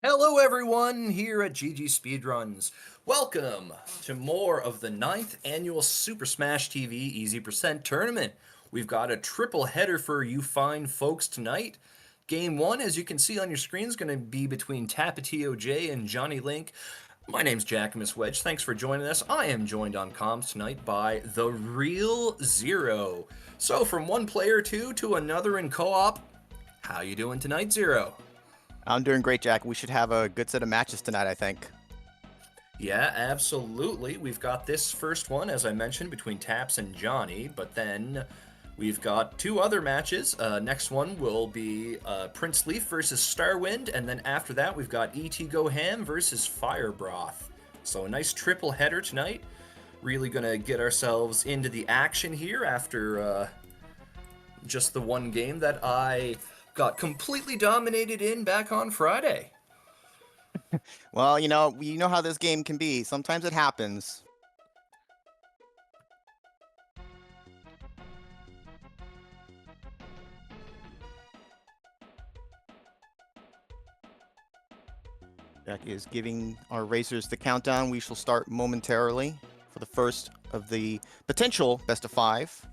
Hello everyone here at GG Speedruns. Welcome to more of the ninth annual Super Smash TV Easy Percent Tournament. We've got a triple header for you fine folks tonight. Game 1, as you can see on your screen, is going to be between TapatioJ and Jonnylink. My name's Jackamus Wedge. Thanks for joining us. I am joined on comms tonight by The Real Zero. So from one player two to another in co-op, how you doing tonight, Zero? I'm doing great, Jack. We should have a good set of matches tonight, I think. Yeah, absolutely. We've got this first one, as I mentioned, between Taps and Johnny, but then we've got two other matches. Next one will be Prince Leaf versus Starwind, and then after that, we've got E.T. Go Ham versus Firebroth. So a nice triple header tonight. Really gonna get ourselves into the action here after just the one game that I got completely dominated in back on Friday. Well, you know how this game can be. Sometimes it happens. Jack is giving our racers the countdown. We shall start momentarily for the first of the potential best of 5.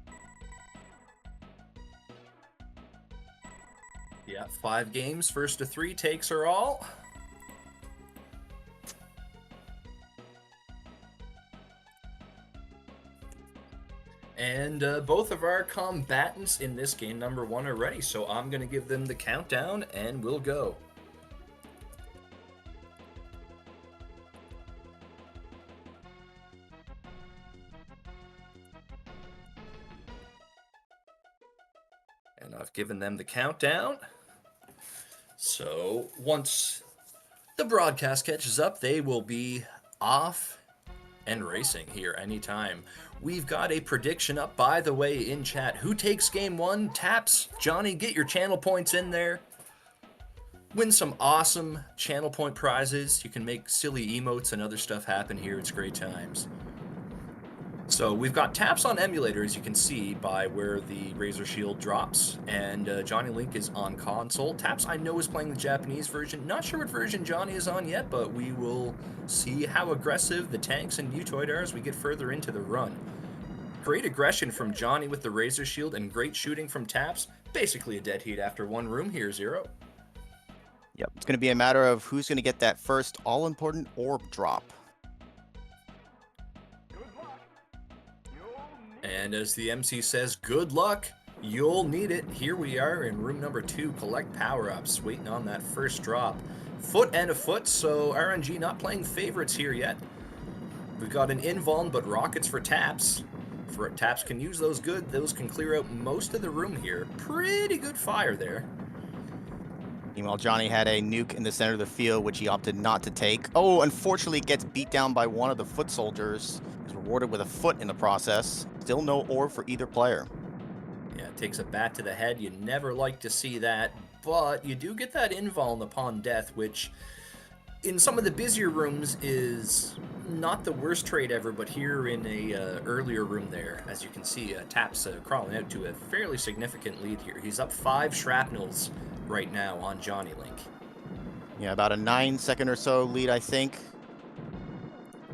Yeah, 5 games, first to 3 takes are all. And both of our combatants in this game, number 1, are ready, so I'm going to give them the countdown, and we'll go. And I've given them the countdown. So once the broadcast catches up, they will be off and racing here anytime. We've got a prediction up, by the way, in chat. Who takes game 1? Taps. Johnny, get your channel points in there. Win some awesome channel point prizes. You can make silly emotes and other stuff happen here. It's great times. So we've got Taps on emulator, as you can see by where the Razor Shield drops, and Jonnylink is on console. Taps, I know, is playing the Japanese version. Not sure what version Johnny is on yet, but we will see how aggressive the tanks and Mutoid are as we get further into the run. Great aggression from Johnny with the Razor Shield, and great shooting from Taps. Basically a dead heat after one room here, Zero. Yep, it's going to be a matter of who's going to get that first all-important orb drop. And as the MC says, good luck, you'll need it. Here we are in room number 2, collect power-ups, waiting on that first drop. Foot and a foot, so RNG not playing favorites here yet. We've got an invuln, but rockets for Taps. Taps can use those good, those can clear out most of the room here. Pretty good fire there. Meanwhile, Johnny had a nuke in the center of the field, which he opted not to take. Oh, unfortunately gets beat down by one of the foot soldiers. He's rewarded with a foot in the process. Still no orb for either player. Yeah, it takes a bat to the head. You never like to see that, but you do get that invuln upon death, which in some of the busier rooms is not the worst trade ever, but here in a earlier room there, as you can see, Taps crawling out to a fairly significant lead here. He's up 5 shrapnels right now on Jonnylink. Yeah, about a 9-second or so lead, I think.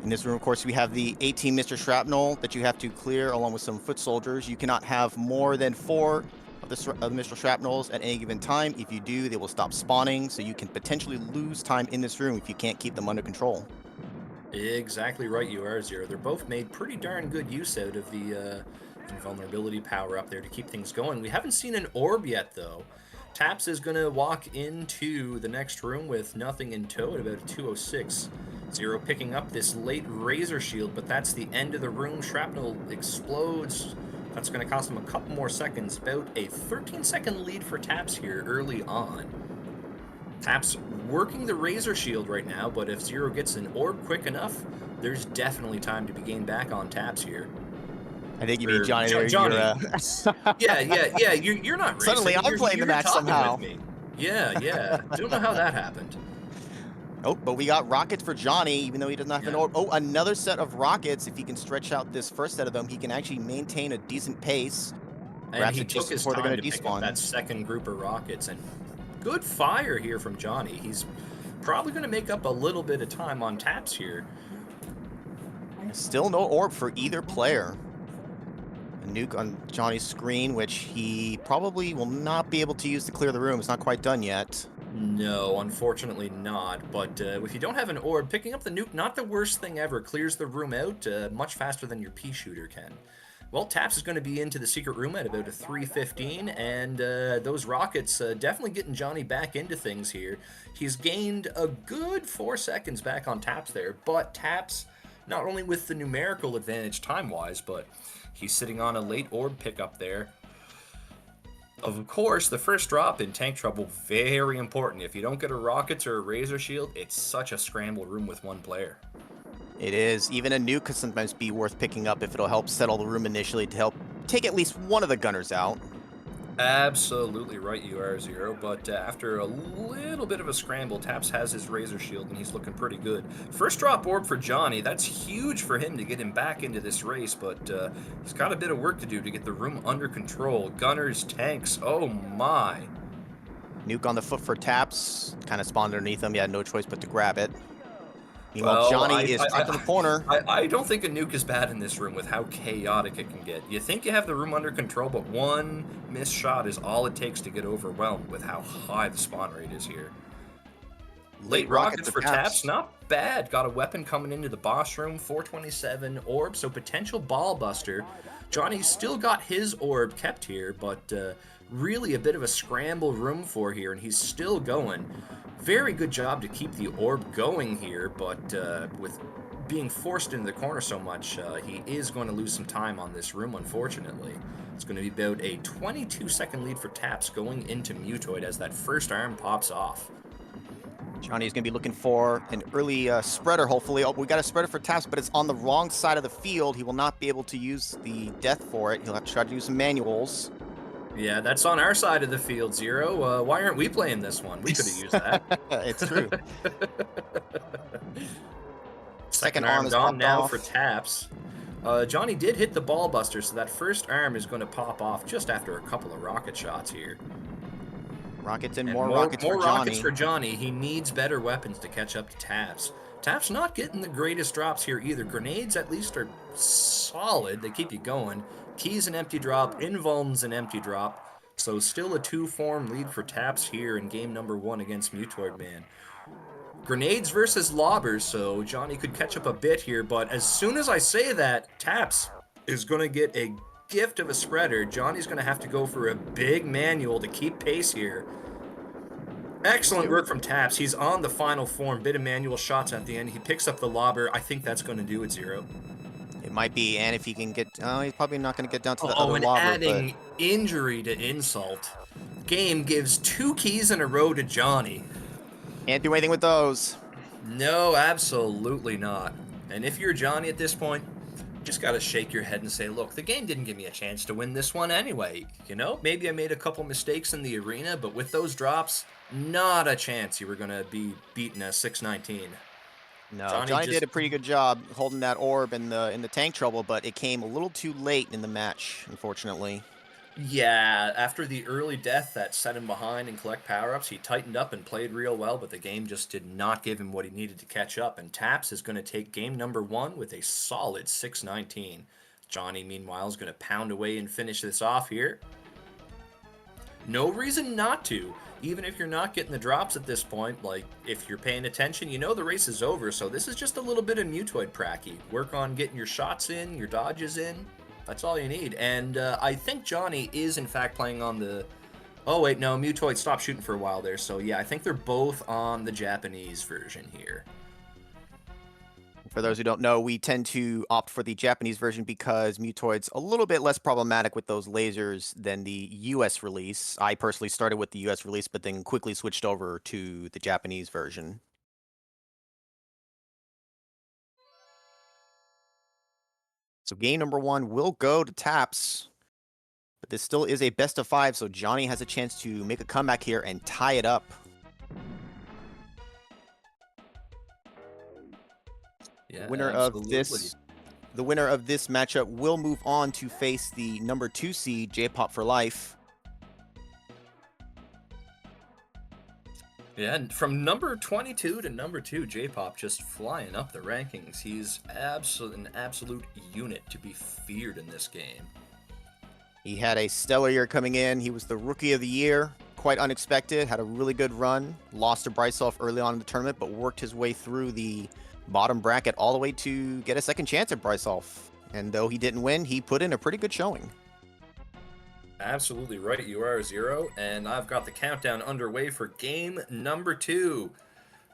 In this room, of course, we have the 18 Mr. Shrapnel that you have to clear along with some foot soldiers. You cannot have more than 4 of the Mr. Shrapnels at any given time. If you do, they will stop spawning, so you can potentially lose time in this room if you can't keep them under control. Exactly right you are, Zero. They're both made pretty darn good use out of the invulnerability power up there to keep things going. We haven't seen an orb yet, though. Taps is going to walk into the next room with nothing in tow at about a 206. Zero picking up this late Razor Shield, but that's the end of the room. Shrapnel explodes. That's going to cost him a couple more seconds. About a 13-second lead for Taps here early on. Taps working the Razor Shield right now, but if Zero gets an orb quick enough, there's definitely time to be gained back on Taps here. I think you mean Johnny there. Johnny. Yeah. You're not racing. Suddenly I'm playing the match somehow. With me. Yeah. Don't know how that happened. Oh, but we got rockets for Johnny, even though he doesn't have an orb. Oh, another set of rockets. If he can stretch out this first set of them, he can actually maintain a decent pace. And he took his time to pick up that second group of rockets. And good fire here from Johnny. He's probably going to make up a little bit of time on taps here. Still no orb for either player. A nuke on Johnny's screen, which he probably will not be able to use to clear the room. It's not quite done yet. No, unfortunately not. But if you don't have an orb, picking up the nuke, not the worst thing ever. Clears the room out much faster than your pea shooter can. Well, Taps is going to be into the secret room at about a 3:15, and those rockets definitely getting Johnny back into things here. He's gained a good 4 seconds back on Taps there, but Taps, not only with the numerical advantage time-wise, but he's sitting on a late orb pickup there. Of course, the first drop in tank trouble, very important. If you don't get a rockets or a razor shield, it's such a scramble room with one player. It is. Even a nuke could sometimes be worth picking up if it'll help settle the room initially to help take at least one of the gunners out. Absolutely right you are, Zero, but after a little bit of a scramble, Taps has his razor shield and he's looking pretty good. First drop orb for Johnny, that's huge for him to get him back into this race, but he's got a bit of work to do to get the room under control. Gunners, tanks, oh my. Nuke on the foot for Taps. Kind of spawned underneath him. He had no choice but to grab it. Meanwhile, Well, Johnny is trapped in the corner. I don't think a nuke is bad in this room with how chaotic it can get. You think you have the room under control, but one missed shot is all it takes to get overwhelmed with how high the spawn rate is here. Late rockets for Taps, not bad. Got a weapon coming into the boss room, 427 orb, so potential ball buster. Johnny's still got his orb kept here, but really a bit of a scramble room for here, and he's still going. Very good job to keep the orb going here, but with being forced into the corner so much, he is going to lose some time on this room, unfortunately. It's going to be about a 22-second lead for Taps going into Mutoid as that first arm pops off. Johnny's going to be looking for an early spreader, hopefully. Oh, we got a spreader for Taps, but it's on the wrong side of the field. He will not be able to use the death for it. He'll have to try to use some manuals. Yeah, that's on our side of the field, Zero. Why aren't we playing this one? We could have used that. It's true. Second arm gone now for Taps. Johnny did hit the ball buster, so that first arm is going to pop off just after a couple of rocket shots here. Rockets and more rockets for Johnny. More rockets for Johnny. He needs better weapons to catch up to Taps. Taps not getting the greatest drops here either. Grenades at least are solid. They keep you going. Keys an empty drop. Invuln's an empty drop. So still a 2-form lead for Taps here in game number 1 against Mutoid Man. Grenades versus lobbers, so Johnny could catch up a bit here, but as soon as I say that, Taps is going to get a gift of a spreader. Johnny's going to have to go for a big manual to keep pace here. Excellent work from Taps. He's on the final form. Bit of manual shots at the end. He picks up the lobber. I think that's going to do it, Zero. It might be, and if he can get... Oh, he's probably not going to get down to the other and lobber, adding injury to insult. Game gives 2 keys in a row to Johnny. Can't do anything with those. No, absolutely not. And if you're Johnny at this point, just got to shake your head and say, look, the game didn't give me a chance to win this one anyway. You know, maybe I made a couple mistakes in the arena, but with those drops, not a chance you were going to be beating a 619. No, Johnny did a pretty good job holding that orb in the tank trouble, but it came a little too late in the match, unfortunately. Yeah, after the early death that set him behind and collect power-ups, he tightened up and played real well, but the game just did not give him what he needed to catch up, and Taps is going to take game number 1 with a solid 6-19. Johnny, meanwhile, is going to pound away and finish this off here. No reason not to, even if you're not getting the drops at this point. Like, if you're paying attention, you know the race is over, so this is just a little bit of Mutoid pracky. Work on getting your shots in, your dodges in. That's all you need. And I think Johnny is, in fact, playing on the... Oh, wait, no, Mutoid stopped shooting for a while there. So, yeah, I think they're both on the Japanese version here. For those who don't know, we tend to opt for the Japanese version because Mutoid's a little bit less problematic with those lasers than the US release. I personally started with the US release, but then quickly switched over to the Japanese version. So game number 1 will go to Taps, but this still is a best of 5, so Johnny has a chance to make a comeback here and tie it up. Yeah, the winner of this matchup will move on to face the number 2 seed, J-Pop for Life. Yeah, and from number 22 to number 2, J-Pop just flying up the rankings. He's an absolute unit to be feared in this game. He had a stellar year coming in. He was the rookie of the year, quite unexpected, had a really good run, lost to Brycelov early on in the tournament, but worked his way through the bottom bracket all the way to get a second chance at Brycelov. And though he didn't win, he put in a pretty good showing. Absolutely right, you are Zero, and I've got the countdown underway for game number 2.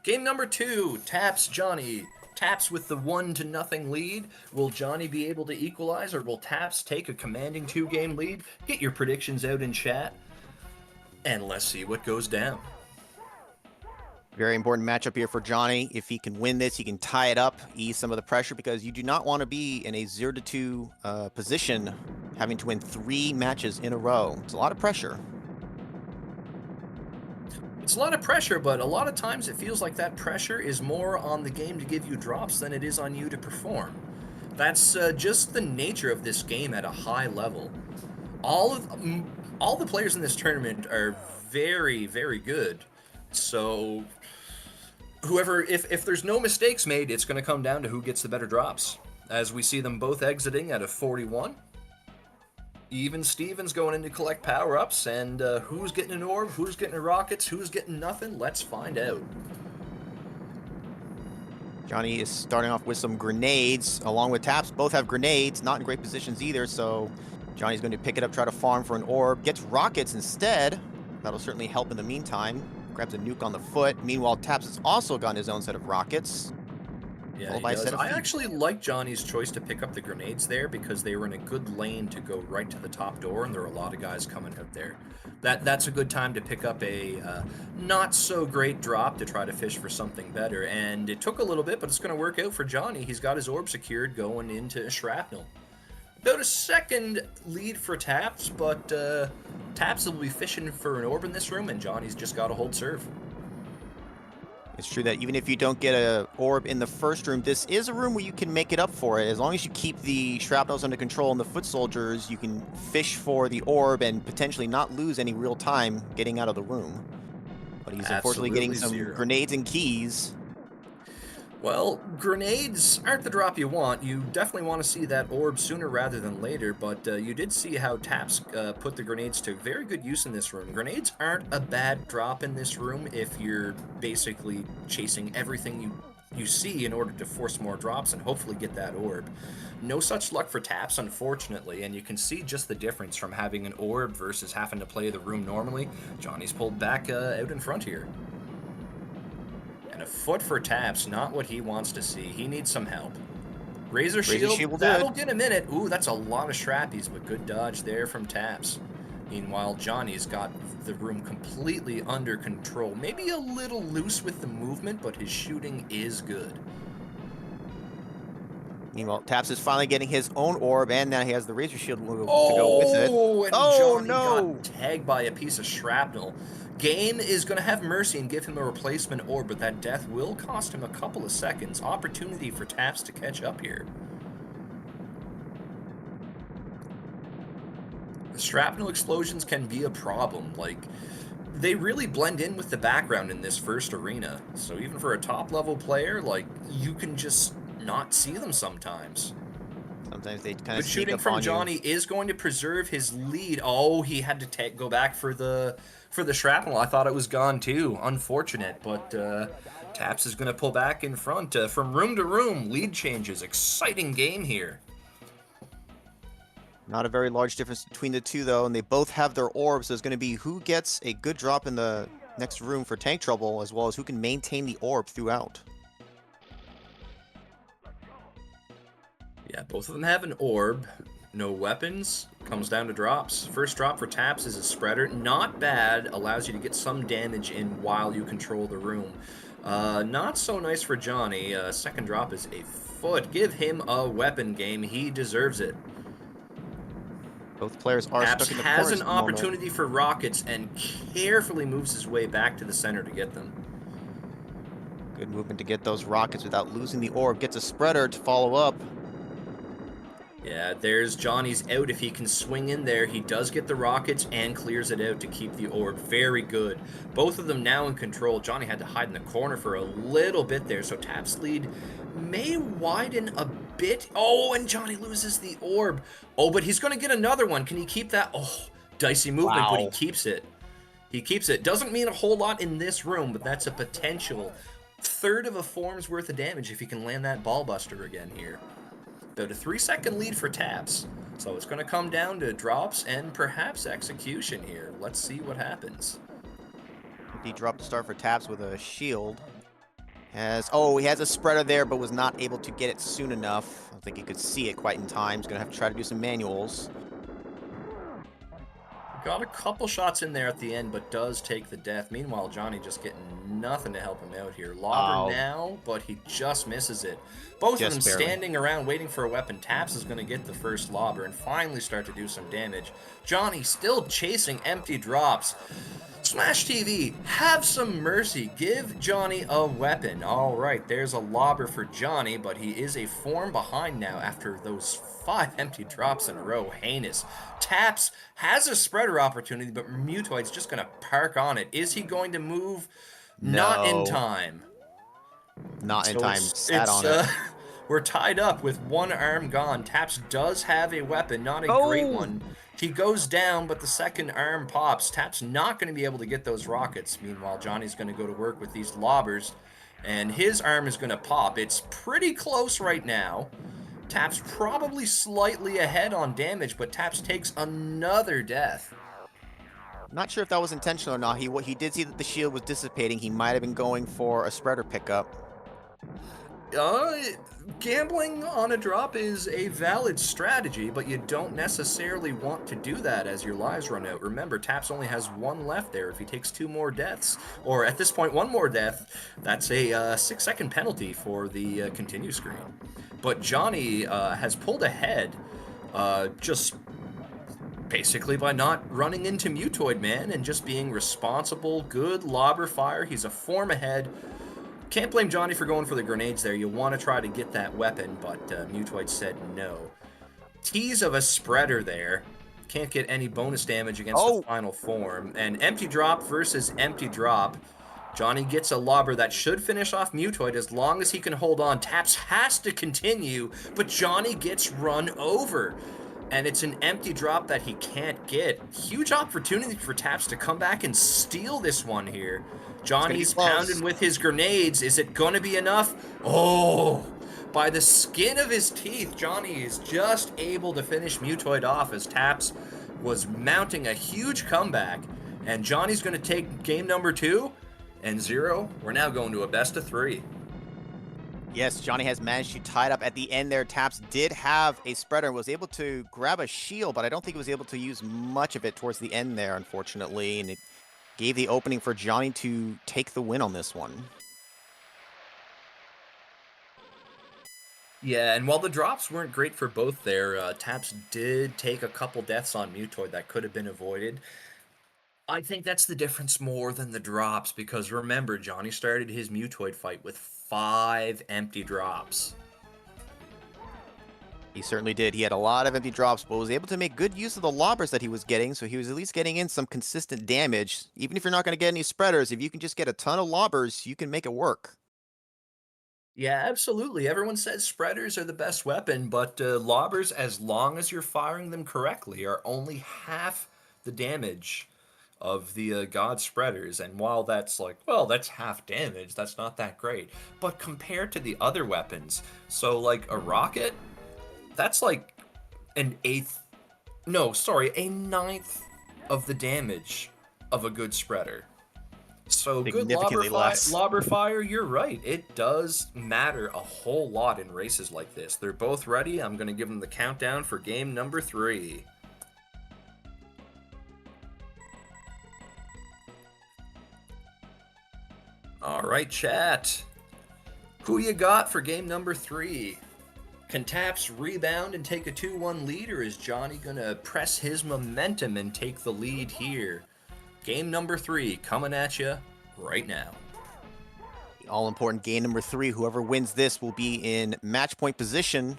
Game number 2, Taps Johnny. Taps with the 1-0 lead. Will Johnny be able to equalize, or will Taps take a commanding 2-game lead? Get your predictions out in chat, and let's see what goes down. Very important matchup here for Johnny. If he can win this, he can tie it up, ease some of the pressure, because you do not want to be in a 0-2 position, having to win 3 matches in a row. It's a lot of pressure. It's a lot of pressure, but a lot of times it feels like that pressure is more on the game to give you drops than it is on you to perform. That's just the nature of this game at a high level. All the players in this tournament are very, very good. So if there's no mistakes made, it's going to come down to who gets the better drops. As we see them both exiting at a 41. Even Stevens going in to collect power-ups, and who's getting an orb, who's getting a rockets, who's getting nothing, let's find out. Johnny is starting off with some grenades, along with Taps. Both have grenades, not in great positions either, so Johnny's going to pick it up, try to farm for an orb. Gets rockets instead. That'll certainly help in the meantime. Grabs a nuke on the foot. Meanwhile, Taps has also gotten his own set of rockets. Yeah, he does. I actually like Johnny's choice to pick up the grenades there because they were in a good lane to go right to the top door, and there are a lot of guys coming out there. That's a good time to pick up a not so great drop to try to fish for something better. And it took a little bit, but it's going to work out for Johnny. He's got his orb secured going into shrapnel. About a second lead for Taps, but Taps will be fishing for an orb in this room, and Johnny's just got to hold serve. It's true that even if you don't get an orb in the first room, this is a room where you can make it up for it. As long as you keep the shrapnels under control and the foot soldiers, you can fish for the orb and potentially not lose any real time getting out of the room. But he's unfortunately getting some grenades and keys. Well, grenades aren't the drop you want. You definitely want to see that orb sooner rather than later, but you did see how Taps put the grenades to very good use in this room. Grenades aren't a bad drop in this room if you're basically chasing everything you see in order to force more drops and hopefully get that orb. No such luck for Taps, unfortunately, and you can see just the difference from having an orb versus having to play the room normally. Johnny's pulled back out in front here. A foot for Taps, not what he wants to see. He needs some help. Razor Shield, that'll get a minute. Ooh, that's a lot of shrappies, but good dodge there from Taps. Meanwhile, Johnny's got the room completely under control. Maybe a little loose with the movement, but his shooting is good. Meanwhile, Taps is finally getting his own orb, and now he has the Razor Shield to go with it. And Johnny got tagged by a piece of shrapnel. Game is going to have mercy and give him a replacement orb, but that death will cost him a couple of seconds. Opportunity for Taps to catch up here. The shrapnel explosions can be a problem. Like, they really blend in with the background in this first arena. So even for a top-level player, like, you can just not see them sometimes. Sometimes they kind of sneak up on you. Good shooting from Johnny is going to preserve his lead. Oh, he had to go back for the shrapnel. I thought it was gone too. Unfortunate, but Taps is going to pull back in front. From room to room, lead changes. Exciting game here. Not a very large difference between the two, though, and they both have their orbs. So it's going to be who gets a good drop in the next room for tank trouble, as well as who can maintain the orb throughout. Yeah, both of them have an orb. No weapons. Comes down to drops. First drop for Taps is a spreader. Not bad. Allows you to get some damage in while you control the room. Not so nice for Johnny. Second drop is a foot. Give him a weapon, game. He deserves it. Both players are Taps stuck in the corners. Has an opportunity for rockets and carefully moves his way back to the center to get them. Good movement to get those rockets without losing the orb. Gets a spreader to follow up. Yeah, there's Johnny's out. If he can swing in there, he does get the rockets and clears it out to keep the orb. Very good. Both of them now in control. Johnny had to hide in the corner for a little bit there, so Tap's lead may widen a bit. Oh, and Johnny loses the orb. Oh, but he's going to get another one. Can he keep that? Oh, dicey movement, but he Wow. keeps it. He keeps it. Doesn't mean a whole lot in this room, but that's a potential third of a form's worth of damage if he can land that ball buster again here. About a 3-second lead for Taps. So it's going to come down to drops and perhaps execution here. Let's see what happens. He dropped the start for Taps with a shield. He has a spreader there, but was not able to get it soon enough. I don't think he could see it quite in time. He's going to have to try to do some manuals. Got a couple shots in there at the end, but does take the death. Meanwhile, Johnny just getting nothing to help him out here. Lobber now, but he just misses it. Both of them Just barely. standing around waiting for a weapon. Taps is going to get the first lobber and finally start to do some damage. Johnny still chasing empty drops. Smash TV, have some mercy. Give Johnny a weapon. All right, there's a lobber for Johnny, but he is a form behind now after those 5 empty drops in a row. Heinous. Taps has a spreader opportunity, but Mutoid's just going to park on it. Is he going to move? Not in No. time. Not in So time. Sat on it. we're tied up with one arm gone. Taps does have a weapon, not a great one. He goes down, but the second arm pops. Taps not going to be able to get those rockets. Meanwhile, Johnny's going to go to work with these lobbers, and his arm is going to pop. It's pretty close right now. Taps probably slightly ahead on damage, but Taps takes another death. Not sure if that was intentional or not. He did see that the shield was dissipating. He might have been going for a spreader pickup. Gambling on a drop is a valid strategy, but you don't necessarily want to do that as your lives run out. Remember, Taps only has 1 left there. If he takes 2 more deaths, or at this point 1 more death, that's a 6-second penalty for the continue screen. But Johnny has pulled ahead just basically by not running into Mutoid Man and just being responsible, good lobber fire. He's a form ahead. Can't blame Johnny for going for the grenades there. You want to try to get that weapon, but Mutoid said no. Tease of a spreader there. Can't get any bonus damage against the final form. And empty drop versus empty drop. Johnny gets a lobber that should finish off Mutoid as long as he can hold on. Taps has to continue, but Johnny gets run over. And it's an empty drop that he can't get. Huge opportunity for Taps to come back and steal this one here. Johnny's pounding with his grenades. Is it going to be enough? Oh, by the skin of his teeth, Johnny is just able to finish Mutoid off as Taps was mounting a huge comeback. And Johnny's going to take game number 2 and 0. We're now going to a best of 3. Yes, Johnny has managed to tie it up at the end there. Taps did have a spreader and was able to grab a shield, but I don't think he was able to use much of it towards the end there, unfortunately. And it gave the opening for Johnny to take the win on this one. Yeah, and while the drops weren't great for both there, Taps did take a couple deaths on Mutoid that could have been avoided. I think that's the difference more than the drops, because remember, Johnny started his Mutoid fight with 5 empty drops. He certainly did. He had a lot of empty drops, but was able to make good use of the lobbers that he was getting, so he was at least getting in some consistent damage. Even if you're not going to get any spreaders, if you can just get a ton of lobbers, you can make it work. Yeah, absolutely. Everyone says spreaders are the best weapon, but lobbers, as long as you're firing them correctly, are only half the damage of the god spreaders. And while that's like, well, that's half damage, that's not that great. But compared to the other weapons, so like a rocket, that's like an eighth, no, sorry, a ninth of the damage of a good spreader. So good lobber fire, you're right. It does matter a whole lot in races like this. They're both ready. I'm going to give them the countdown for game number 3. All right, chat. Who you got for game number 3? Can Taps rebound and take a 2-1 lead, or is Johnny going to press his momentum and take the lead here? Game number 3 coming at you right now. The all-important game number 3. Whoever wins this will be in match point position,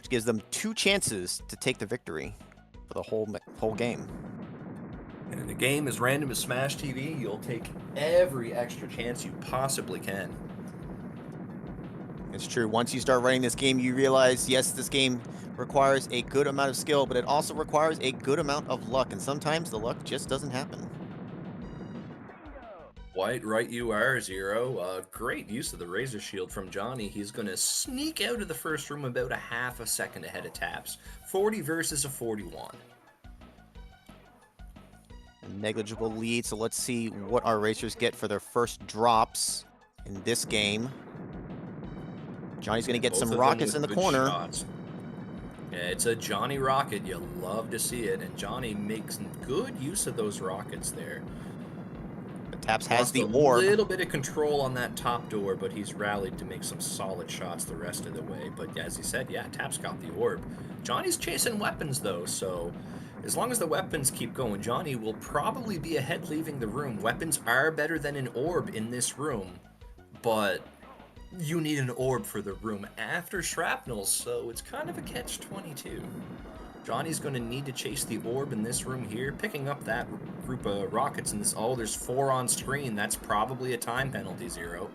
which gives them 2 chances to take the victory for the whole game. And in a game as random as Smash TV, you'll take every extra chance you possibly can. It's true. Once you start running this game, you realize, yes, this game requires a good amount of skill, but it also requires a good amount of luck, and sometimes the luck just doesn't happen. Quite right you are, Zero. Great use of the Razor Shield from Johnny. He's going to sneak out of the first room about a half a second ahead of Taps. 40 versus a 41. A negligible lead, so let's see what our racers get for their first drops in this game. Johnny's going to get some rockets in the corner. Shots. Yeah, it's a Johnny rocket. You love to see it, and Johnny makes good use of those rockets there. Taps has the orb. A little bit of control on that top door, but he's rallied to make some solid shots the rest of the way. But as he said, yeah, Taps got the orb. Johnny's chasing weapons, though, so as long as the weapons keep going, Johnny will probably be ahead leaving the room. Weapons are better than an orb in this room, but you need an orb for the room after shrapnel, so it's kind of a catch-22. Johnny's going to need to chase the orb in this room here, picking up that group of rockets in this. Oh, there's 4 on screen. That's probably a time penalty, Zero.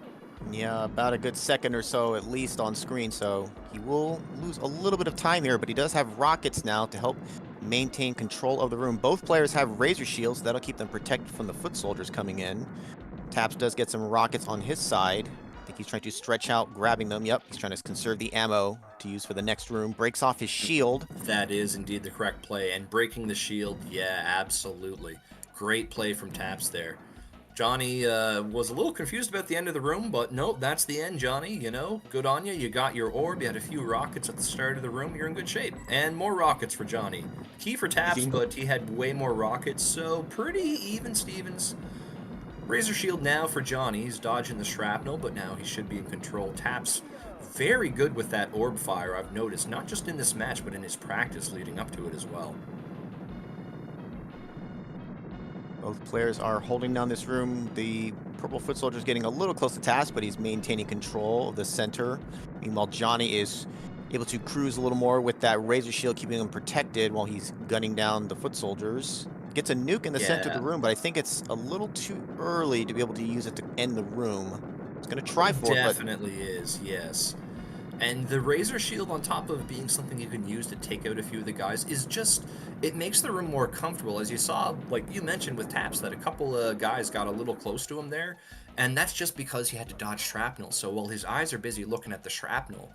Yeah, about a good second or so at least on screen, so he will lose a little bit of time here, but he does have rockets now to help maintain control of the room. Both players have razor shields. That'll keep them protected from the foot soldiers coming in. Taps does get some rockets on his side. I think he's trying to stretch out, grabbing them. Yep, he's trying to conserve the ammo to use for the next room. Breaks off his shield. That is indeed the correct play. And breaking the shield, yeah, absolutely. Great play from Taps there. Johnny was a little confused about the end of the room, but no, that's the end, Johnny. You know, good on you. You got your orb. You had a few rockets at the start of the room. You're in good shape. And more rockets for Johnny. Key for Taps, but he had way more rockets, so pretty even Stevens. Razor Shield now for Johnny. He's dodging the shrapnel, but now he should be in control. Taps very good with that orb fire, I've noticed, not just in this match, but in his practice leading up to it as well. Both players are holding down this room. The purple foot soldier is getting a little close to Taps, but he's maintaining control of the center. Meanwhile, Johnny is able to cruise a little more with that razor shield, keeping him protected while he's gunning down the foot soldiers. Gets a nuke in the center of the room, but I think it's a little too early to be able to use it to end the room. He's going to try for it, but definitely is, yes. And the razor shield, on top of being something you can use to take out a few of the guys, is just, it makes the room more comfortable. As you saw, like you mentioned with Taps, that a couple of guys got a little close to him there, and that's just because he had to dodge shrapnel. So while his eyes are busy looking at the shrapnel,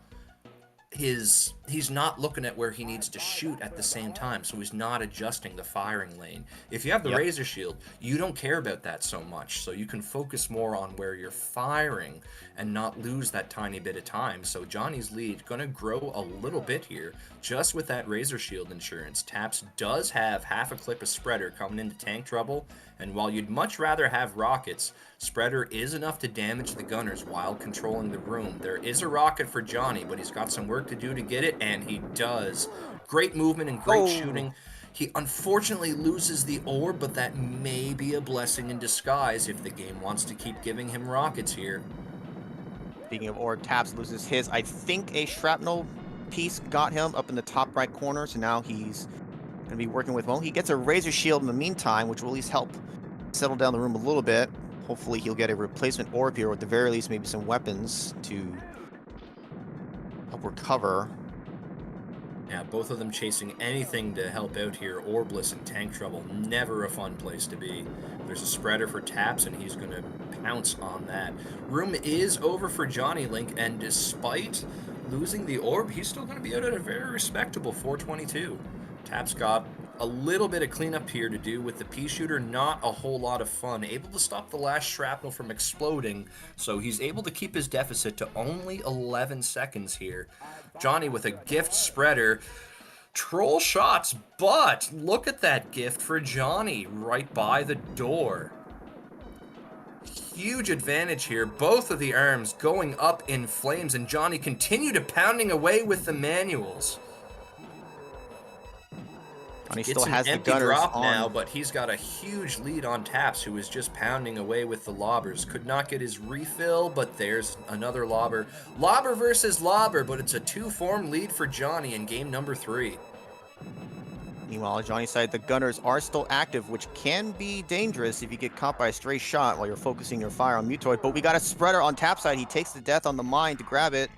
he's not looking at where he needs to shoot at the same time, so he's not adjusting the firing lane. If you have the razor shield, you don't care about that so much, so you can focus more on where you're firing and not lose that tiny bit of time. So Johnny's lead gonna grow a little bit here just with that razor shield insurance. Taps does have half a clip of spreader coming into tank trouble, and while you'd much rather have rockets, spreader is enough to damage the gunners while controlling the room. There is a rocket for Johnny, but he's got some work to do to get it, and he does. Great movement and great shooting. He unfortunately loses the orb, but that may be a blessing in disguise if the game wants to keep giving him rockets here. Speaking of orb, Taps loses his. I think a shrapnel piece got him up in the top right corner, so now he's going to be working with, well, he gets a razor shield in the meantime, which will at least help settle down the room a little bit. Hopefully he'll get a replacement orb here, or at the very least maybe some weapons to help recover. Yeah, both of them chasing anything to help out here. Orbless and tank trouble, never a fun place to be. There's a spreader for Taps, and he's going to pounce on that. Room is over for Jonnylink, and despite losing the orb, he's still going to be out at a very respectable 422. Taps got a little bit of cleanup here to do with the pea shooter, not a whole lot of fun. Able to stop the last shrapnel from exploding, so he's able to keep his deficit to only 11 seconds here. Johnny with a gift spreader. Troll shots, but look at that gift for Johnny right by the door. Huge advantage here. Both of the arms going up in flames, and Johnny continued to pounding away with the manuals. Johnny still It's an has the empty gunners drop now, on. but he's got a huge lead on Taps, who is just pounding away with the lobbers. Could not get his refill, but there's another lobber. Lobber versus lobber, but it's a 2-form lead for Johnny in game number 3. Meanwhile, on Johnny's side, the gunners are still active, which can be dangerous if you get caught by a stray shot while you're focusing your fire on Mutoid. But we got a spreader on Tap side. He takes the death on the mine to grab it.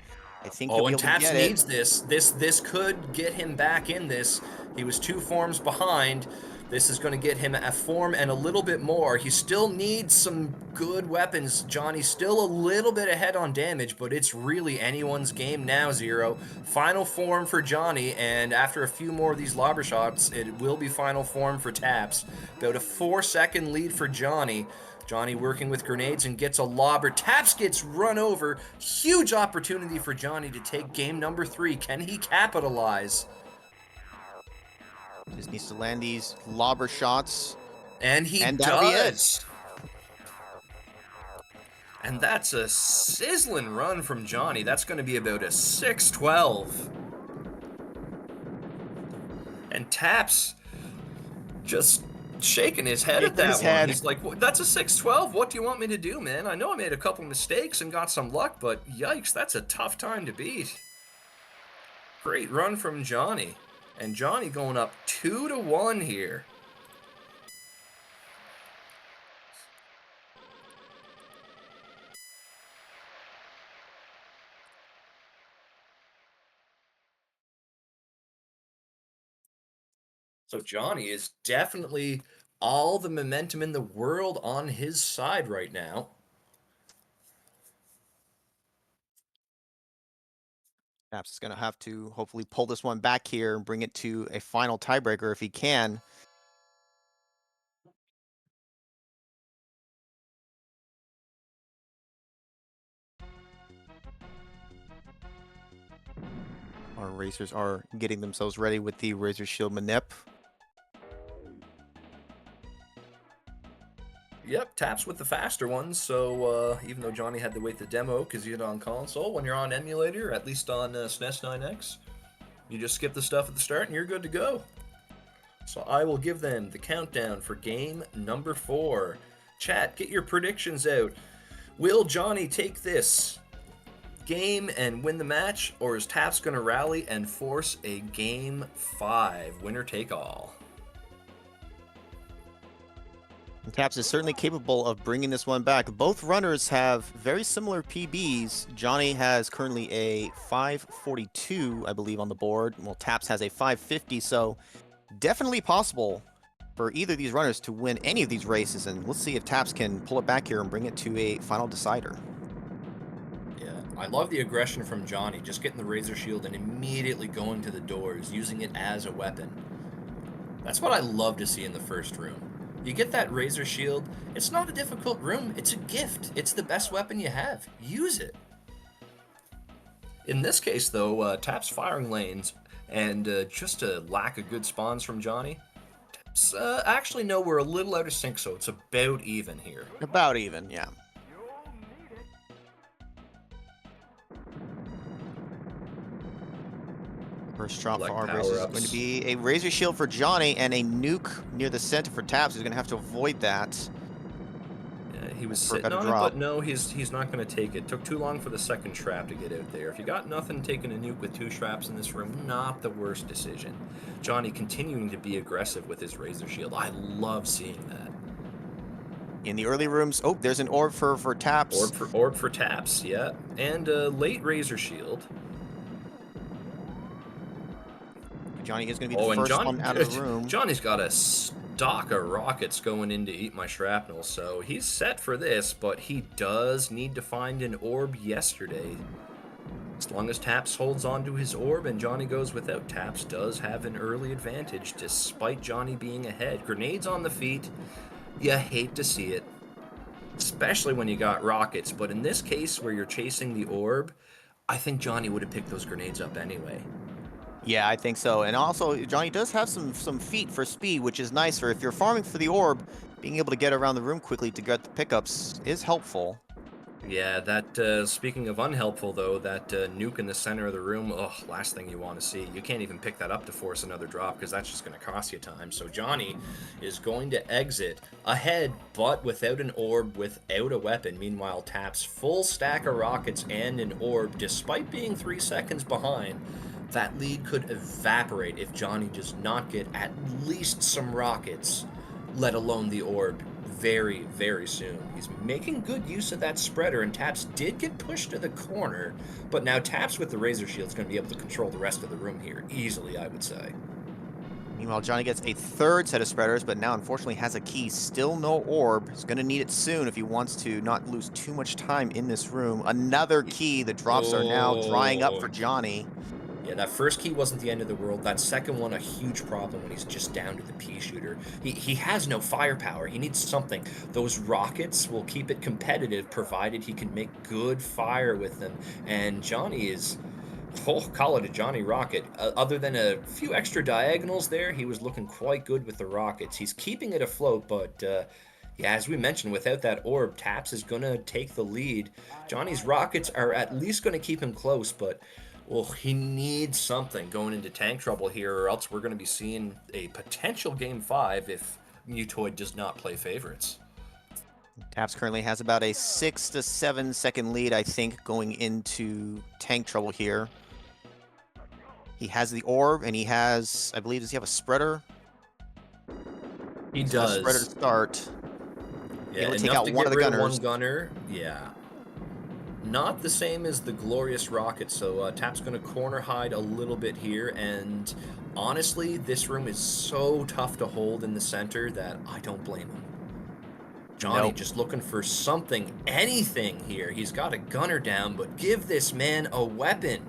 I think he'll Oh, be and able to Taps get it. needs this. This could get him back in this. He was 2 forms behind. This is going to get him a form and a little bit more. He still needs some good weapons. Johnny's still a little bit ahead on damage, but it's really anyone's game now, Zero. Final form for Johnny, and after a few more of these lobber shots, it will be final form for Taps. About a 4-second lead for Johnny. Johnny working with grenades and gets a lobber. Taps gets run over. Huge opportunity for Johnny to take game number 3. Can he capitalize? Just needs to land these lobber shots. And he that'll be it. does. And that's a sizzling run from Johnny. That's going to be about a 6-12. And Taps just shaking his head at that one. He's like, that's a 6-12. What do you want me to do, man? I know I made a couple mistakes and got some luck, but yikes, that's a tough time to beat. Great run from Johnny. And Johnny going up 2-1 here. So Johnny is definitely all the momentum in the world on his side right now. Taps is going to have to hopefully pull this one back here and bring it to a final tiebreaker if he can. Our racers are getting themselves ready with the Razor Shield Manip. Yep, Taps with the faster ones, so even though Johnny had to wait the demo because you had on console, when you're on emulator, at least on SNES 9X, you just skip the stuff at the start and you're good to go. So I will give them the countdown for game number 4. Chat, get your predictions out. Will Johnny take this game and win the match, or is Taps going to rally and force a game 5? Winner take all. And Taps is certainly capable of bringing this one back. Both runners have very similar PBs. Johnny has currently a 542, I believe, on the board, while Taps has a 550, so definitely possible for either of these runners to win any of these races, and let's see if Taps can pull it back here and bring it to a final decider. Yeah, I love the aggression from Johnny, just getting the Razor Shield and immediately going to the doors, using it as a weapon. That's what I love to see in the first room. You get that Razor Shield, it's not a difficult room, it's a gift. It's the best weapon you have. Use it. In this case, though, Taps firing lanes and just a lack of good spawns from Johnny. Taps, actually, no, we're a little out of sync, so it's about even here. About even, yeah. First drop for our race is going to be a Razor Shield for Johnny and a nuke near the center for Taps. He's going to have to avoid that. Yeah, he was sitting on it, but no, he's not going to take it. Took too long for the second trap to get out there. If you got nothing, taking a nuke with 2 traps in this room, not the worst decision. Johnny continuing to be aggressive with his Razor Shield. I love seeing that. In the early rooms, oh, there's an orb for Taps. Orb for Taps, yeah. And a late Razor Shield. Johnny is going to be the first one out of the room. Johnny's got a stock of rockets going in to eat my shrapnel, so he's set for this, but he does need to find an orb yesterday. As long as Taps holds on to his orb and Johnny goes without, Taps does have an early advantage despite Johnny being ahead. Grenades on the feet, you hate to see it, especially when you got rockets, but in this case where you're chasing the orb, I think Johnny would have picked those grenades up anyway. Yeah, I think so. And also, Johnny does have some feet for speed, which is nice for if you're farming for the orb, being able to get around the room quickly to get the pickups is helpful. Yeah, speaking of unhelpful, though, that nuke in the center of the room, ugh, last thing you want to see. You can't even pick that up to force another drop because that's just going to cost you time. So Johnny is going to exit ahead, but without an orb, without a weapon. Meanwhile, Tap's full stack of rockets and an orb, despite being 3 seconds behind. That lead could evaporate if Johnny does not get at least some rockets, let alone the orb, very, very soon. He's making good use of that spreader, and Taps did get pushed to the corner, but now Taps with the Razor Shield is going to be able to control the rest of the room here easily, I would say. Meanwhile, Johnny gets a third set of spreaders, but now unfortunately has a key. Still no orb. He's going to need it soon if he wants to not lose too much time in this room. Another key. The drops are now drying up Oh, for Johnny. yeah, that first key wasn't the end of the world. That second one, a huge problem when he's just down to the pea shooter. He has no firepower. He needs something. Those rockets will keep it competitive, provided he can make good fire with them. And Johnny is, oh, call it a Johnny Rocket. Other than a few extra diagonals there, he was looking quite good with the rockets. He's keeping it afloat, but yeah, as we mentioned, without that orb, Taps is going to take the lead. Johnny's rockets are at least going to keep him close, but well, he needs something going into tank trouble here, or else we're going to be seeing a potential game 5 if Mutoid does not play favorites. Taps currently has about a 6 to 7 second lead, I think, going into tank trouble here. He has the orb, and he has, I believe, does he have a spreader? He He's got a spreader to does. start. Yeah, Able to take enough out to one get of the rid of gunners. one gunner. Yeah. Not the same as the glorious rocket, so Tap's going to corner hide a little bit here, and honestly, this room is so tough to hold in the center that I don't blame him. Johnny Nope. just looking for something, anything here. He's got a gunner down, but give this man a weapon.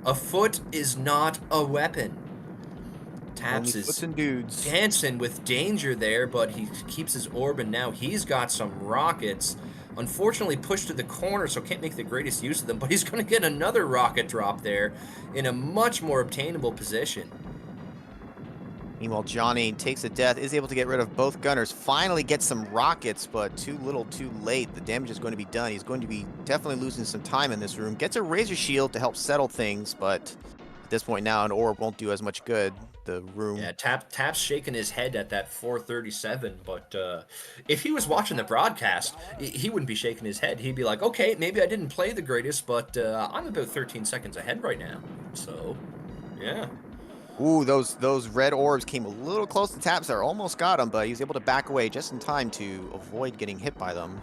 A foot is not a weapon. Only Taps foots is and dudes. dancing with danger there, but he keeps his orb, and now he's got some rockets. Unfortunately, pushed to the corner, so can't make the greatest use of them, but he's going to get another rocket drop there in a much more obtainable position. Meanwhile, Johnny takes a death, is able to get rid of both gunners, finally gets some rockets, but too little too late. The damage is going to be done. He's going to be definitely losing some time in this room. Gets a Razor Shield to help settle things, but at this point now, an orb won't do as much good. The room... Yeah, Tap's shaking his head at that 437, but if he was watching the broadcast, he wouldn't be shaking his head. He'd be like, okay, maybe I didn't play the greatest, but I'm about 13 seconds ahead right now. So, yeah. Ooh, those red orbs came a little close to Taps there. Almost got him, but he was able to back away just in time to avoid getting hit by them.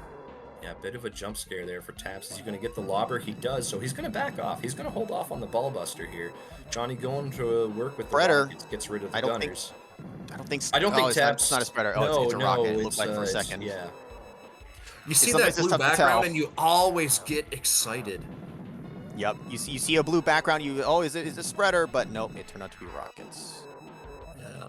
Yeah, a bit of a jump scare there for Taps. Is he going to get the lobber? He does, so he's going to back off. He's going to hold off on the ball buster here. Johnny going to work with the Spreader. rockets, gets rid of the I don't think... gunners. I don't think... I don't Oh, think it's not a Taps. spreader. Oh, it's No, a rocket, no, it looked like for a it's second. yeah. You see Sometimes that it's blue tough to tell. background, and you always get excited. Yep, you see a blue background, oh, is it a spreader? But nope, it turned out to be rockets. Yeah.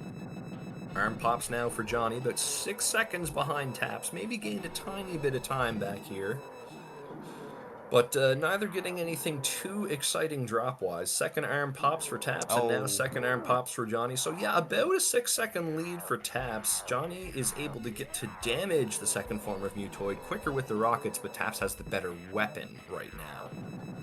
Arm pops now for Johnny, but 6 seconds behind Taps. Maybe gained a tiny bit of time back here. But neither getting anything too exciting drop-wise. Second arm pops for Taps, and now Oh, second arm pops for Johnny. So yeah, about a 6-second lead for Taps. Johnny is able to get to damage the second form of Mutoid quicker with the rockets, but Taps has the better weapon right now.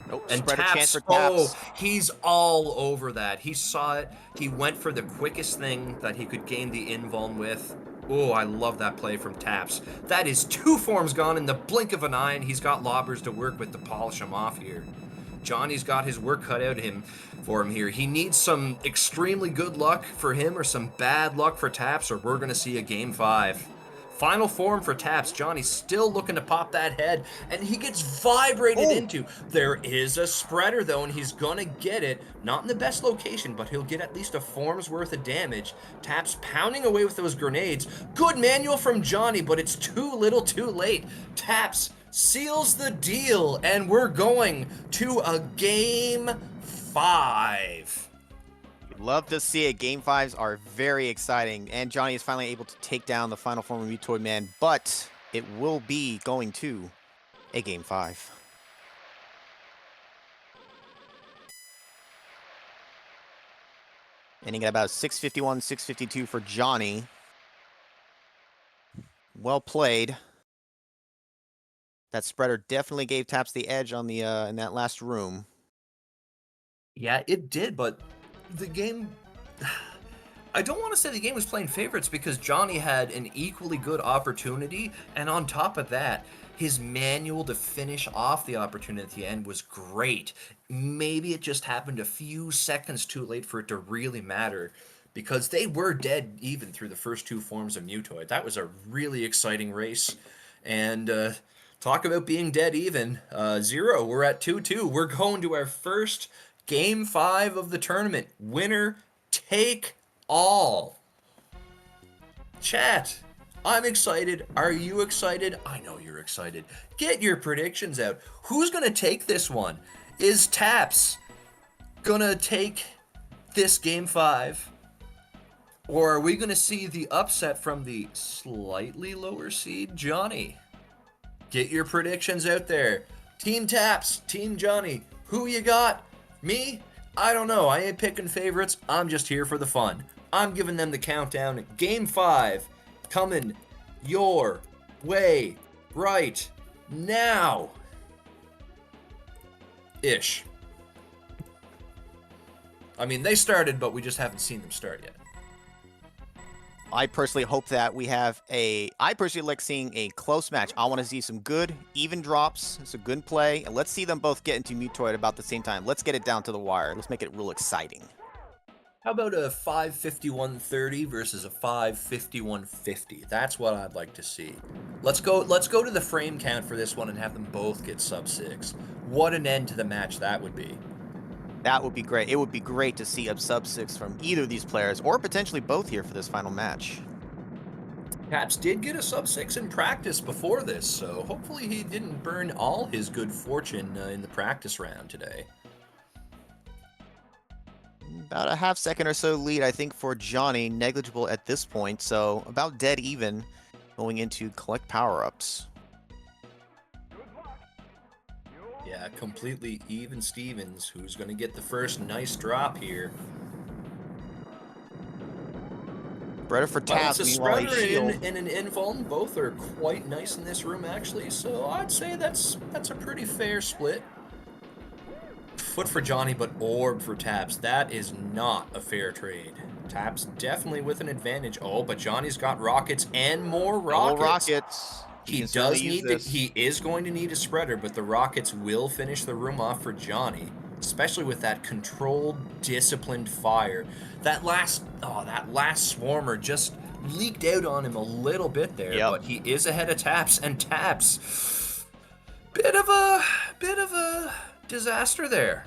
nope, And spreader chance Taps, for oh, Taps. he's all over that. He saw it. He went for the quickest thing that he could gain the invuln with. Oh, I love that play from Taps. That is 2 forms gone in the blink of an eye, and he's got lobbers to work with to polish him off here. Johnny's got his work cut out for him here. He needs some extremely good luck for him or some bad luck for Taps, or we're going to see a game 5. Final form for Taps. Johnny's still looking to pop that head, and he gets vibrated Oh, into. There is a spreader, though, and he's going to get it. Not in the best location, but he'll get at least a form's worth of damage. Taps pounding away with those grenades. Good manual from Johnny, but it's too little too late. Taps seals the deal, and we're going to a game 5. love to see it. Game 5s are very exciting, and Johnny is finally able to take down the final form of Mutoid Man, but it will be going to a Game 5. Ending at about 651, 652 for Johnny. Well played. That spreader definitely gave Taps the edge on the in that last room. Yeah, it did, but the game. I don't want to say the game was playing favorites because Johnny had an equally good opportunity, and on top of that, his manual to finish off the opportunity at the end was great. Maybe it just happened a few seconds too late for it to really matter because they were dead even through the first two forms of Mutoid. That was a really exciting race. And talk about being dead even. 0, we're at 2-2. We're going to our first game 5 of the tournament. Winner take all. Chat, I'm excited. Are you excited? I know you're excited. Get your predictions out. Who's going to take this one? Is Taps going to take this game 5? Or are we going to see the upset from the slightly lower seed Johnny? Get your predictions out there. Team Taps, Team Johnny, who you got? Me? I don't know. I ain't picking favorites. I'm just here for the fun. I'm giving them the countdown. Game 5 coming your way right now. Ish. I mean, they started, but we just haven't seen them start yet. I personally hope that we have I personally like seeing a close match. I want to see some good, even drops, some good play, and let's see them both get into Mutoid about the same time. Let's get it down to the wire. Let's make it real exciting. How about a 551.30 versus a 551.50? That's what I'd like to see. Let's go to the frame count for this one and have them both get sub 6. What an end to the match that would be. That would be great. It would be great to see a sub 6 from either of these players, or potentially both here for this final match. Taps did get a sub 6 in practice before this, so hopefully he didn't burn all his good fortune in the practice round today. About a half second or so lead, I think, for Johnny. Negligible at this point, so about dead even going into collect power-ups. Yeah, completely even Stevens, who's going to get the first nice drop here. Spreader for Taps, It's a meanwhile a spreader shield. and an invuln. Both are quite nice in this room, actually, so I'd say that's a pretty fair split. Foot for Johnny, but orb for Taps. That is not a fair trade. Taps definitely with an advantage. Oh, but Johnny's got rockets and more rockets. Rockets. He does need he is going to need a spreader, but the rockets will finish the room off for Johnny, especially with that controlled, disciplined fire. That last swarmer just leaked out on him a little bit there, but he is ahead of Taps, and Taps bit of a disaster there.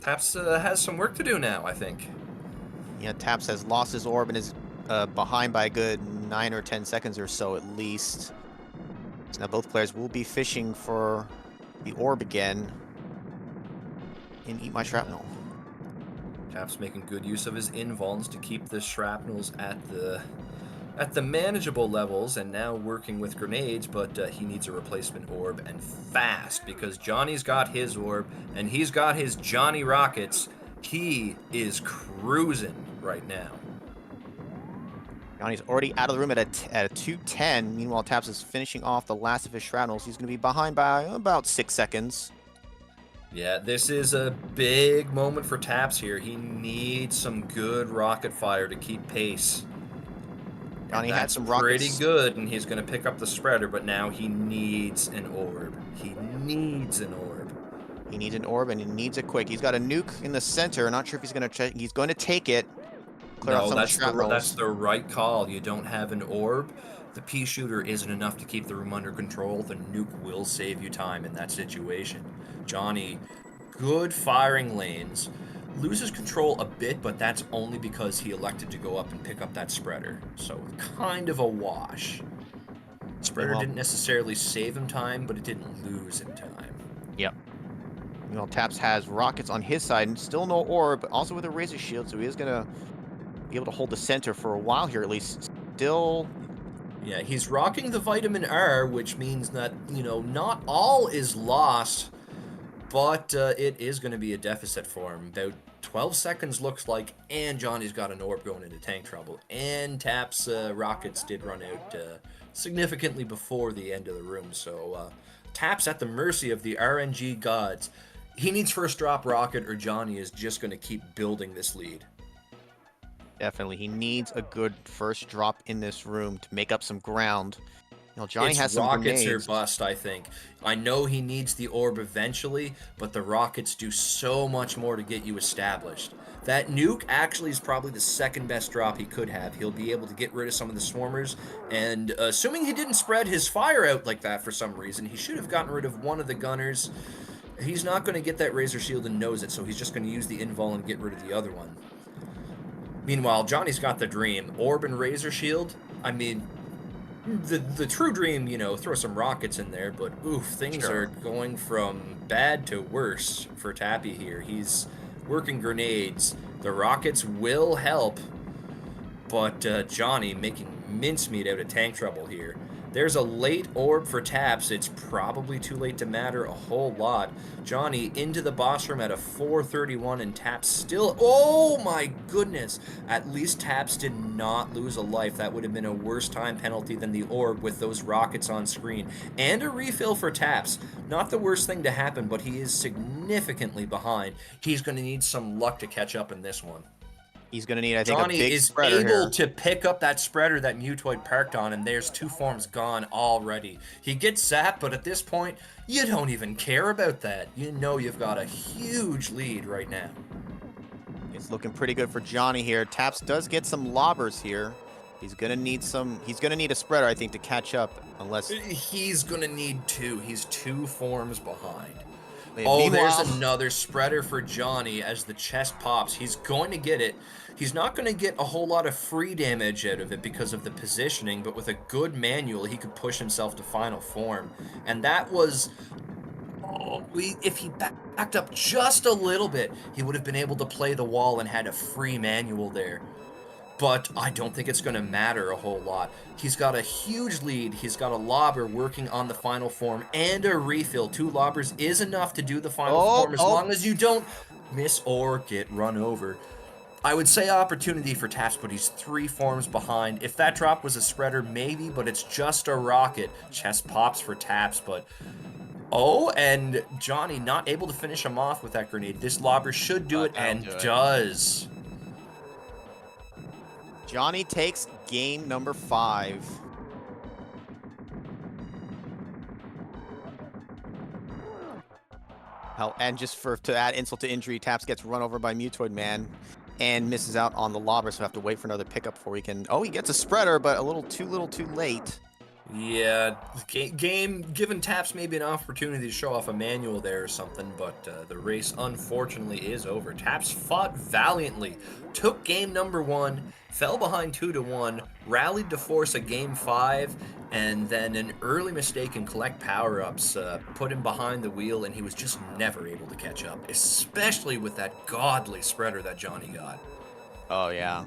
Taps has some work to do now, I think. Yeah, Taps has lost his orb and is behind by a good 9 or 10 seconds or so at least. So now both players will be fishing for the orb again in Eat My Shrapnel. Taps making good use of his invulns to keep the shrapnels at the manageable levels, and now working with grenades, but he needs a replacement orb, and fast, because Johnny's got his orb, and he's got his Johnny rockets. He is cruising right now. Johnny's already out of the room at a 210. Meanwhile, Taps is finishing off the last of his shrapnels. He's going to be behind by about 6 seconds. Yeah, this is a big moment for Taps here. He needs some good rocket fire to keep pace. Johnny had some rockets. rockets. Pretty good, and he's going to pick up the spreader, but now he needs an orb. He needs an orb. He needs an orb, and he needs it quick. He's got a nuke in the center. Not sure if he's going to he's going to take it. Clear out some of the shrapnels. That's the right call. You don't have an orb. The pea shooter isn't enough to keep the room under control. The nuke will save you time in that situation. Johnny, good firing lanes. Loses control a bit, but that's only because he elected to go up and pick up that spreader. So kind of a wash. Spreader didn't necessarily save him time, but it didn't lose him time. Yep. You know, Taps has rockets on his side, and still no orb, but also with a razor shield, so he is going to be able to hold the center for a while here, at least. Still... Yeah, he's rocking the Vitamin R, which means that, you know, not all is lost, but it is going to be a deficit for him. About 12 seconds looks like, and Johnny's got an orb going into tank trouble. And Taps' rockets did run out significantly before the end of the room, so Tap's at the mercy of the RNG gods. He needs first drop rocket, or Johnny is just going to keep building this lead. Definitely. He needs a good first drop in this room to make up some ground. Johnny It's has some rockets or grenades. bust, I think. I know he needs the orb eventually, but the rockets do so much more to get you established. That nuke actually is probably the second best drop he could have. He'll be able to get rid of some of the swarmers, and assuming he didn't spread his fire out like that for some reason, he should have gotten rid of one of the gunners. He's not going to get that razor shield and knows it, so he's just going to use the invul and get rid of the other one. Meanwhile, Johnny's got the dream. Orb and razor shield, I mean, the true dream, throw some rockets in there, but oof, things Sure. are going from bad to worse for Tappy here. He's working grenades. The rockets will help, but Johnny making mincemeat out of tank trouble here. There's a late orb for Taps. It's probably too late to matter a whole lot. Johnny into the boss room at a 431, and Taps still... Oh my goodness! At least Taps did not lose a life. That would have been a worse time penalty than the orb with those rockets on screen. And a refill for Taps. Not the worst thing to happen, but he is significantly behind. He's going to need some luck to catch up in this one. He's going to need, I think, a Johnny big is spreader able here. to pick up that spreader that Mutoid parked on, and there's two forms gone already. He gets zapped, but at this point, you don't even care about that. You know you've got a huge lead right now. It's looking pretty good for Johnny here. Taps does get some lobbers here. He's going to need a spreader, I think, to catch up, unless... He's going to need two. He's two forms behind. And Oh, there's meanwhile, another spreader for Johnny as the chest pops. He's going to get it. He's not going to get a whole lot of free damage out of it because of the positioning, but with a good manual, he could push himself to final form. And that was... Oh, if he backed up just a little bit, he would have been able to play the wall and had a free manual there. But I don't think it's going to matter a whole lot. He's got a huge lead. He's got a lobber working on the final form and a refill. Two lobbers is enough to do the final form as long as you don't miss or get run over. I would say opportunity for Taps, but he's three forms behind. If that drop was a spreader, maybe, but it's just a rocket. Chest pops for Taps, but... Oh, and Johnny not able to finish him off with that grenade. This lobber should do it, and does. Johnny takes game number 5. Hell, and just to add insult to injury, Taps gets run over by Mutoid Man and misses out on the lobber, so have to wait for another pickup before he can... Oh, he gets a spreader, but a little too late. Yeah, game given Taps maybe an opportunity to show off a manual there or something, but the race unfortunately is over. Taps fought valiantly, took game number 1, fell behind 2-1, rallied to force a game 5, and then an early mistake in collect power-ups put him behind the wheel, and he was just never able to catch up, especially with that godly spreader that Johnny got. Oh, yeah.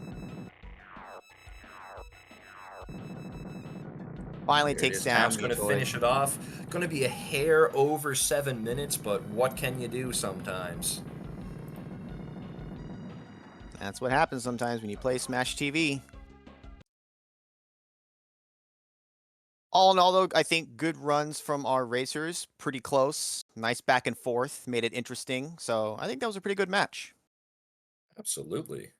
Finally takes down Tap's going to finish it off. Going to be a hair over 7 minutes, but what can you do sometimes? That's what happens sometimes when you play Smash TV. All in all, though, I think good runs from our racers. Pretty close. Nice back and forth. Made it interesting. So I think that was a pretty good match. Absolutely.